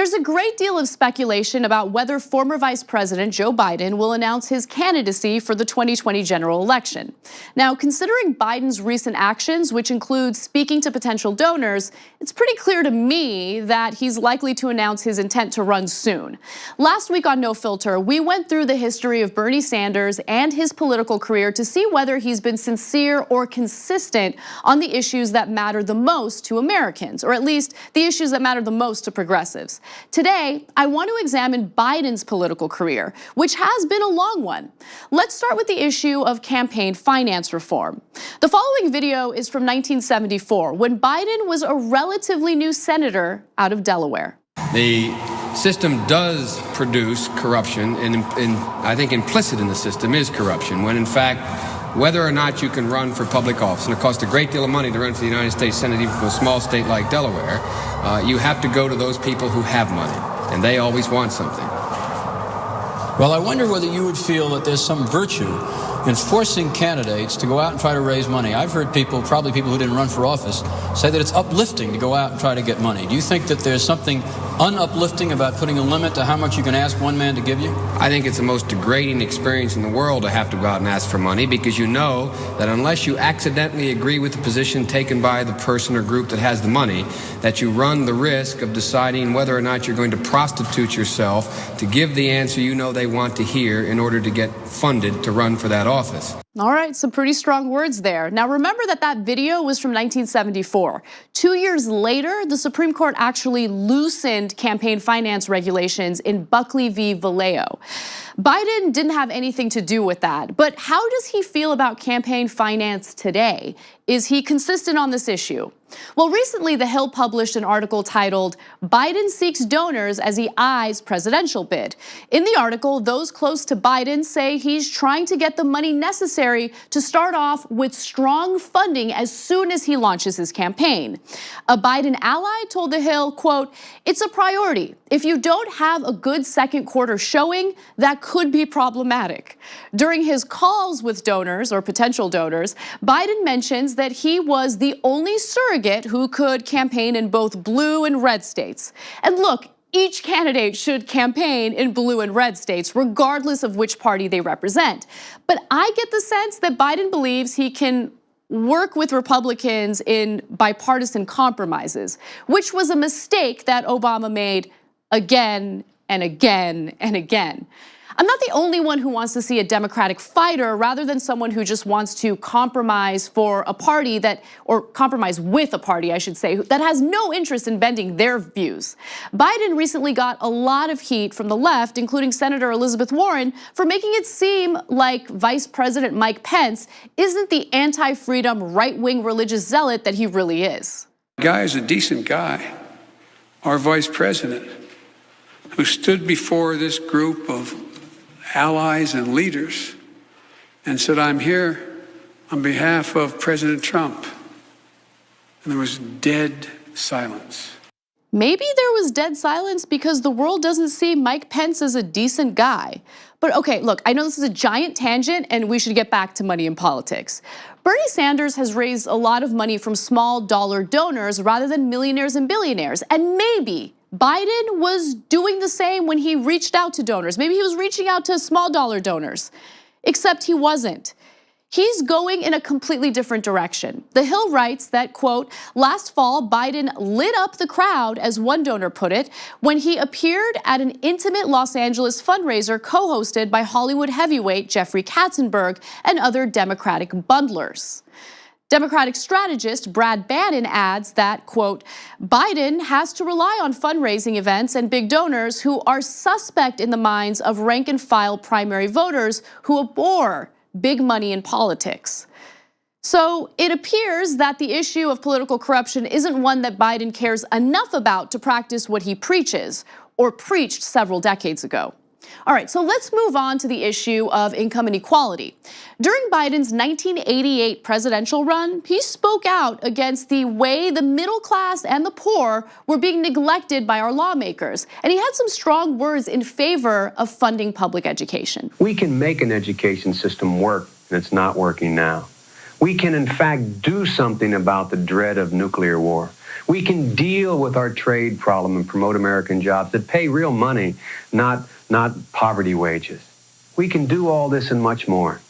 There's a great deal of speculation about whether former Vice President Joe Biden will announce his candidacy for the 2020 general election. Now, considering Biden's recent actions, which include speaking to potential donors, it's pretty clear to me that he's likely to announce his intent to run soon. Last week on No Filter, we went through the history of Bernie Sanders and his political career to see whether he's been sincere or consistent on the issues that matter the most to Americans, or at least the issues that matter the most to progressives. Today, I want to examine Biden's political career, which has been a long one. Let's start with the issue of campaign finance reform. The following video is from 1974, when Biden was a relatively new senator out of Delaware. The system does produce corruption, and I think implicit in the system is corruption, when in fact, whether or not you can run for public office, and it costs a great deal of money to run for the United States Senate, even from a small state like Delaware, you have to go to those people who have money, and they always want something. Well, I wonder whether you would feel that there's some virtue in forcing candidates to go out and try to raise money. I've heard people, probably people who didn't run for office, say that it's uplifting to go out and try to get money. Do you think that there's something unuplifting about putting a limit to how much you can ask one man to give you? I think it's the most degrading experience in the world to have to go out and ask for money, because you know that unless you accidentally agree with the position taken by the person or group that has the money, that you run the risk of deciding whether or not you're going to prostitute yourself to give the answer you know they want to hear in order to get funded to run for that office. All right, some pretty strong words there. Now remember that video was from 1974. 2 years later, the Supreme Court actually loosened campaign finance regulations in Buckley v. Valeo. Biden didn't have anything to do with that, but how does he feel about campaign finance today? Is he consistent on this issue? Well, recently The Hill published an article titled, "Biden Seeks Donors as He Eyes Presidential Bid." In the article, those close to Biden say he's trying to get the money necessary to start off with strong funding as soon as he launches his campaign. A Biden ally told The Hill, quote, "It's a priority. If you don't have a good second quarter showing, that could be problematic." During his calls with donors or potential donors, Biden mentions that he was the only surrogate who could campaign in both blue and red states. And look, each candidate should campaign in blue and red states, regardless of which party they represent. But I get the sense that Biden believes he can work with Republicans in bipartisan compromises, which was a mistake that Obama made again and again and again. I'm not the only one who wants to see a Democratic fighter rather than someone who just wants to compromise for a party or compromise with a party, I should say, that has no interest in bending their views. Biden recently got a lot of heat from the left, including Senator Elizabeth Warren, for making it seem like Vice President Mike Pence isn't the anti-freedom right-wing religious zealot that he really is. The guy is a decent guy, our vice president, who stood before this group of allies and leaders and said, "I'm here on behalf of President Trump." And there was dead silence. Maybe there was dead silence because the world doesn't see Mike Pence as a decent guy. But okay, look, I know this is a giant tangent and we should get back to money in politics. Bernie Sanders has raised a lot of money from small dollar donors rather than millionaires and billionaires. And maybe Biden was doing the same when he reached out to donors. Maybe he was reaching out to small dollar donors, except he wasn't. He's going in a completely different direction. The Hill writes that, quote, "Last fall, Biden lit up the crowd," as one donor put it, when he appeared at an intimate Los Angeles fundraiser co-hosted by Hollywood heavyweight Jeffrey Katzenberg and other Democratic bundlers. Democratic strategist Brad Bannon adds that, quote, "Biden has to rely on fundraising events and big donors who are suspect in the minds of rank and file primary voters who abhor big money in politics." So it appears that the issue of political corruption isn't one that Biden cares enough about to practice what he preaches or preached several decades ago. All right, so let's move on to the issue of income inequality. During Biden's 1988 presidential run, he spoke out against the way the middle class and the poor were being neglected by our lawmakers. And he had some strong words in favor of funding public education. We can make an education system work, and it's not working now. We can, in fact, do something about the dread of nuclear war. We can deal with our trade problem and promote American jobs that pay real money, not poverty wages. We can do all this and much more.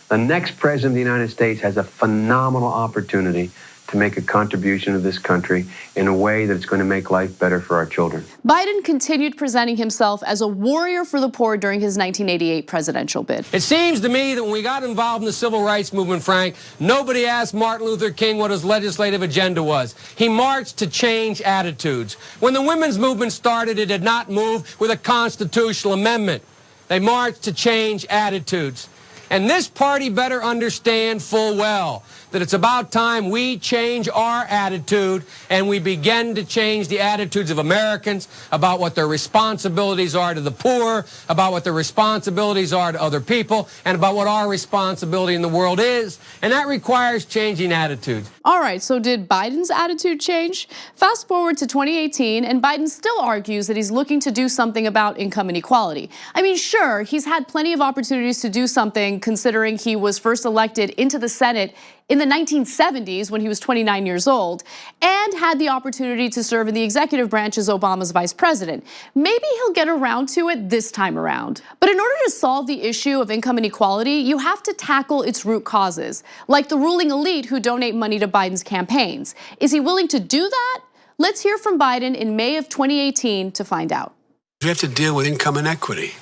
The next president of the United States has a phenomenal opportunity to make a contribution to this country in a way that's going to make life better for our children. Biden continued presenting himself as a warrior for the poor during his 1988 presidential bid. It seems to me that when we got involved in the civil rights movement, Frank, nobody asked Martin Luther King what his legislative agenda was. He marched to change attitudes. When the women's movement started, it did not move with a constitutional amendment. They marched to change attitudes. And this party better understand full well that it's about time we change our attitude and we begin to change the attitudes of Americans about what their responsibilities are to the poor, about what their responsibilities are to other people, and about what our responsibility in the world is. And that requires changing attitudes. All right, so did Biden's attitude change? Fast forward to 2018, and Biden still argues that he's looking to do something about income inequality. I mean, sure, he's had plenty of opportunities to do something considering he was first elected into the Senate in the 1970s when he was 29 years old, and had the opportunity to serve in the executive branch as Obama's vice president. Maybe he'll get around to it this time around. But in order to solve the issue of income inequality, you have to tackle its root causes, like the ruling elite who donate money to Biden's campaigns. Is he willing to do that? Let's hear from Biden in May of 2018 to find out. We have to deal with income inequity.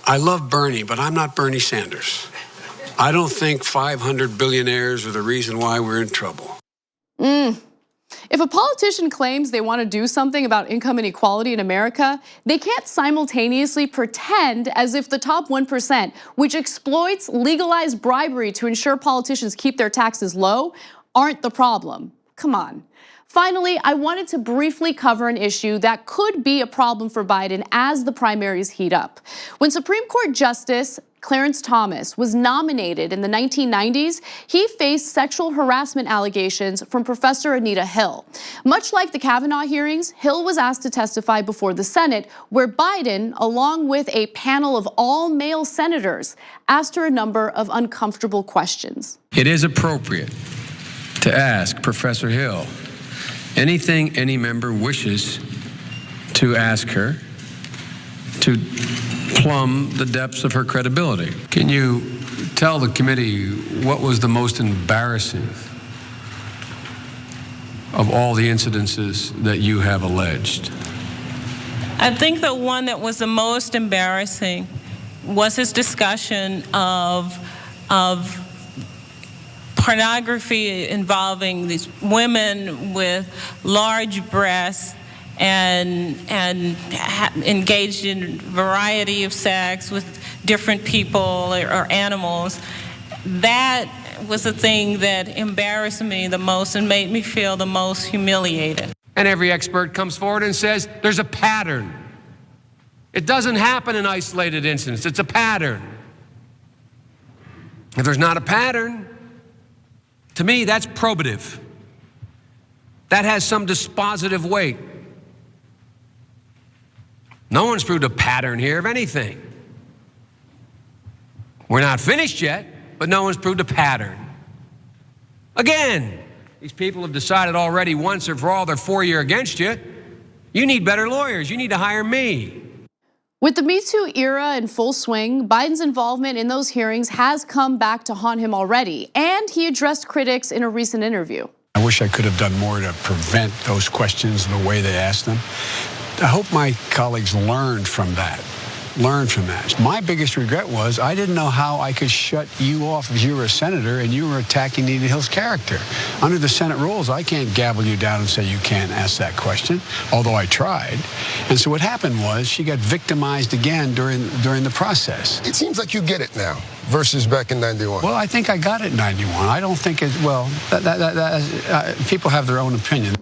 I love Bernie, but I'm not Bernie Sanders. I don't think 500 billionaires are the reason why we're in trouble. If a politician claims they want to do something about income inequality in America, they can't simultaneously pretend as if the top 1%, which exploits legalized bribery to ensure politicians keep their taxes low, aren't the problem. Come on. Finally, I wanted to briefly cover an issue that could be a problem for Biden as the primaries heat up. When Supreme Court Justice Clarence Thomas was nominated in the 1990s, he faced sexual harassment allegations from Professor Anita Hill. Much like the Kavanaugh hearings, Hill was asked to testify before the Senate, where Biden, along with a panel of all-male senators, asked her a number of uncomfortable questions. It is appropriate to ask Professor Hill anything any member wishes to ask her to plumb the depths of her credibility. Can you tell the committee what was the most embarrassing of all the incidences that you have alleged? I think the one that was the most embarrassing was his discussion of pornography involving these women with large breasts and engaged in a variety of sex with different people or animals. That was the thing that embarrassed me the most and made me feel the most humiliated. And every expert comes forward and says there's a pattern. It doesn't happen in isolated incidents, it's a pattern. If there's not a pattern, to me, that's probative. That has some dispositive weight. No one's proved a pattern here of anything. We're not finished yet, but no one's proved a pattern. Again, these people have decided already once and for all they're for you or against you. You need better lawyers. You need to hire me. With the Me Too era in full swing, Biden's involvement in those hearings has come back to haunt him already, and he addressed critics in a recent interview. I wish I could have done more to prevent those questions and the way they asked them. I hope my colleagues learned from that. My biggest regret was I didn't know how I could shut you off if you were a senator and you were attacking Anita Hill's character. Under the Senate rules, I can't gavel you down and say you can't ask that question, although I tried. And so what happened was she got victimized again during the process. It seems like you get it now versus back in 91. Well, I think I got it in 91. I don't think it, well, people have their own opinion.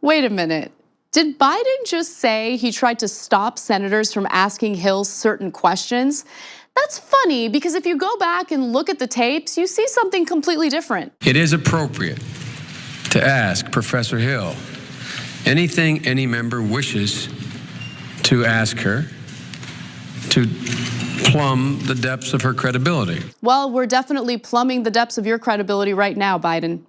Wait a minute. Did Biden just say he tried to stop senators from asking Hill certain questions? That's funny because if you go back and look at the tapes, you see something completely different. It is appropriate to ask Professor Hill anything any member wishes to ask her to plumb the depths of her credibility. Well, we're definitely plumbing the depths of your credibility right now, Biden.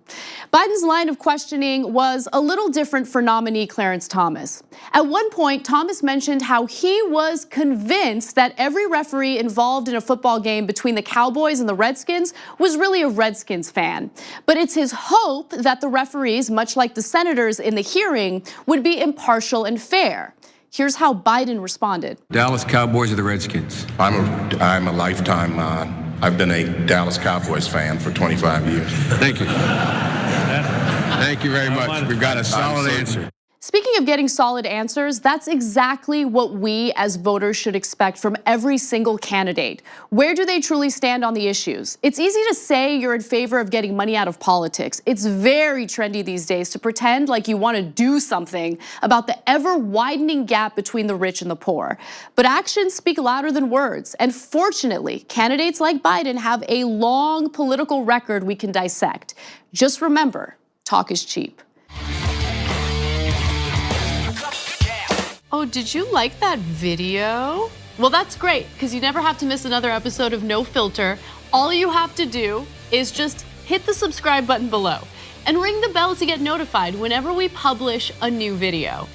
Biden's line of questioning was a little different for nominee Clarence Thomas. At one point, Thomas mentioned how he was convinced that every referee involved in a football game between the Cowboys and the Redskins was really a Redskins fan. But it's his hope that the referees, much like the senators in the hearing, would be impartial and fair. Here's how Biden responded. Dallas Cowboys or the Redskins? I'm a lifetime, I've been a Dallas Cowboys fan for 25 years. Thank you. Thank you very much. We've got a solid answer. Speaking of getting solid answers, that's exactly what we as voters should expect from every single candidate. Where do they truly stand on the issues? It's easy to say you're in favor of getting money out of politics. It's very trendy these days to pretend like you want to do something about the ever-widening gap between the rich and the poor. But actions speak louder than words. And fortunately, candidates like Biden have a long political record we can dissect. Just remember, talk is cheap. Oh, did you like that video? Well, that's great, because you never have to miss another episode of No Filter. All you have to do is just hit the subscribe button below and ring the bell to get notified whenever we publish a new video.